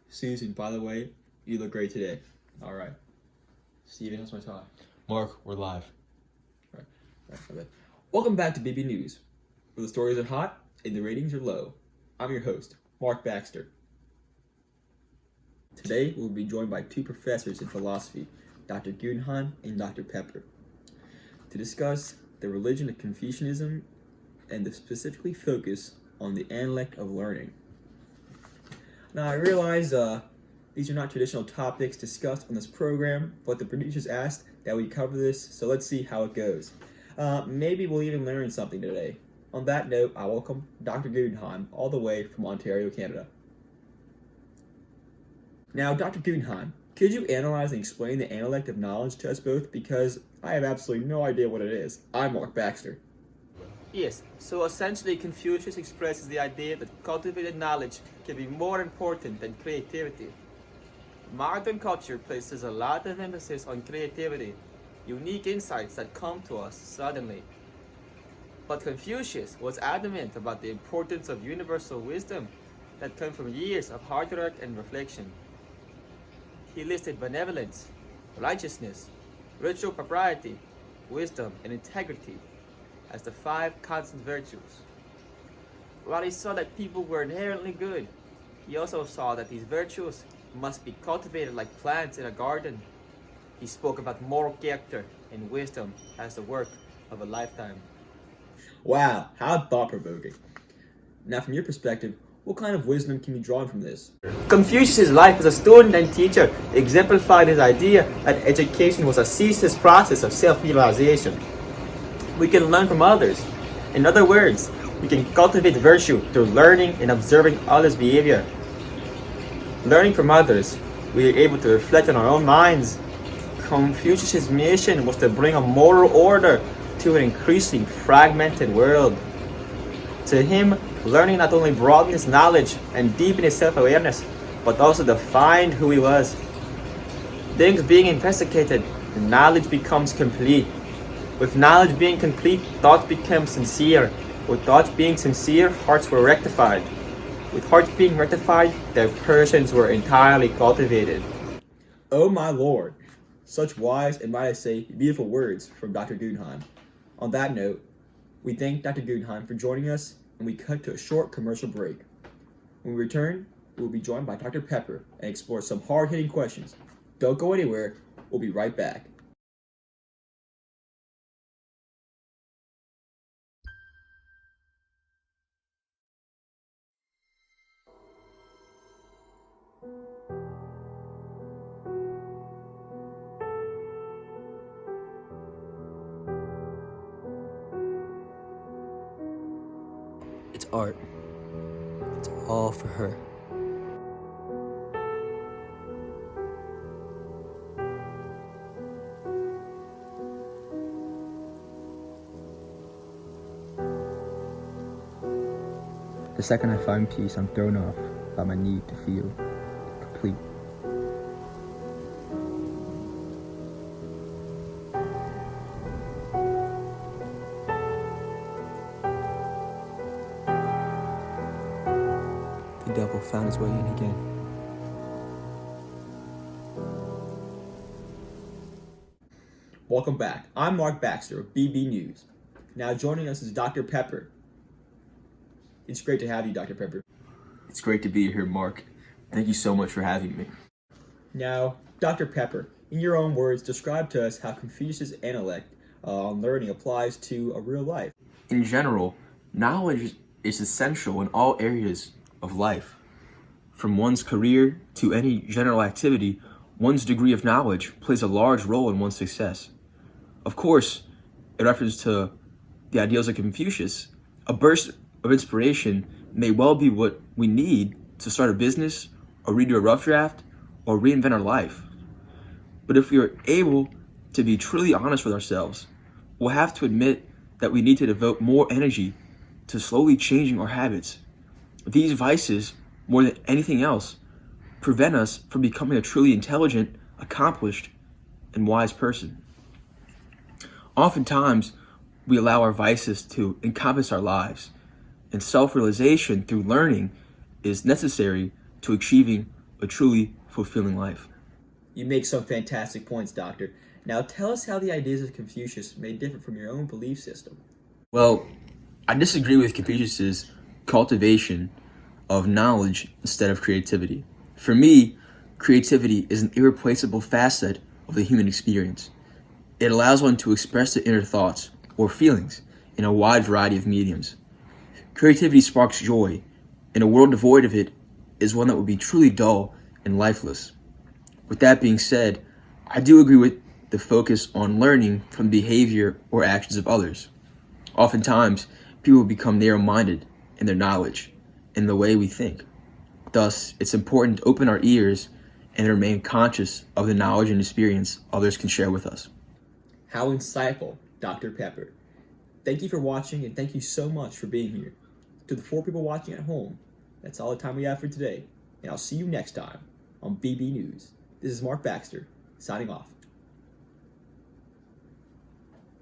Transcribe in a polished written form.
Susan, by the way, you look great today. All right. Steven, how's my tie? Mark, we're live. Okay. Welcome back to BB News, where the stories are hot and the ratings are low. I'm your host, Mark Baxter. Today, we'll be joined by two professors in philosophy, Dr. Guggenheim and Dr. Pepper, to discuss the religion of Confucianism and to specifically focus on the intellect of learning. Now, I realize these are not traditional topics discussed on this program, but the producers asked that we cover this, so let's see how it goes. Maybe we'll even learn something today. On that note, I welcome Dr. Guggenheim, all the way from Ontario, Canada. Now, Dr. Guggenheim, could you analyze and explain the intellect of knowledge to us both? Because I have absolutely no idea what it is. I'm Mark Baxter. Yes, so essentially Confucius expresses the idea that cultivated knowledge can be more important than creativity. Modern culture places a lot of emphasis on creativity, unique insights that come to us suddenly. But Confucius was adamant about the importance of universal wisdom that come from years of hard work and reflection. He listed benevolence, righteousness, ritual propriety, wisdom, and integrity as the 5 constant virtues. While he saw that people were inherently good, he also saw that these virtues must be cultivated like plants in a garden. He spoke about moral character and wisdom as the work of a lifetime. Wow, how thought-provoking. Now, from your perspective, what kind of wisdom can be drawn from this? Confucius' life as a student and teacher exemplified his idea that education was a ceaseless process of self-realization. We can learn from others. In other words, we can cultivate virtue through learning and observing others' behavior. Learning from others, we are able to reflect on our own minds. Confucius' mission was to bring a moral order to an increasingly fragmented world. To him, learning not only broadened his knowledge and deepened his self-awareness, but also defined who he was. Things being investigated, the knowledge becomes complete. With knowledge being complete, thoughts become sincere. With thoughts being sincere, hearts were rectified. With hearts being rectified, their persons were entirely cultivated. Oh my lord, such wise and might I say beautiful words from Dr. Guggenheim. On that note, we thank Dr. Guggenheim for joining us, and we cut to a short commercial break. When we return, we will be joined by Dr. Pepper and explore some hard-hitting questions. Don't go anywhere, we'll be right back. It's art. It's all for her. The second I find peace, I'm thrown off by my need to feel complete. The devil found his way in again. Welcome back. I'm Mark Baxter of BB News. Now joining us is Dr. Pepper. It's great to have you, Dr. Pepper. It's great to be here, Mark. Thank you so much for having me. Now, Dr. Pepper, in your own words, describe to us how Confucius' intellect on learning applies to a real life. In general, knowledge is essential in all areas of life. From one's career to any general activity, one's degree of knowledge plays a large role in one's success. Of course, in reference to the ideals of Confucius, a burst of inspiration may well be what we need to start a business or redo a rough draft or reinvent our life. But if we are able to be truly honest with ourselves, we'll have to admit that we need to devote more energy to slowly changing our habits. These vices, more than anything else, prevent us from becoming a truly intelligent, accomplished, and wise person. Oftentimes, we allow our vices to encompass our lives, and self-realization through learning is necessary to achieving a truly fulfilling life. You make some fantastic points, Doctor. Now tell us how the ideas of Confucius may differ from your own belief system. Well, I disagree with Confucius's cultivation of knowledge instead of creativity. For me, creativity is an irreplaceable facet of the human experience. It allows one to express their inner thoughts or feelings in a wide variety of mediums. Creativity sparks joy, and a world devoid of it is one that would be truly dull and lifeless. With that being said, I do agree with the focus on learning from the behavior or actions of others. Oftentimes, people become narrow-minded in their knowledge and the way we think. Thus, it's important to open our ears and remain conscious of the knowledge and experience others can share with us. How insightful, Dr. Pepper. Thank you for watching, and thank you so much for being here. To the 4 people watching at home, that's all the time we have for today, and I'll see you next time on BB News. This is Mark Baxter, signing off.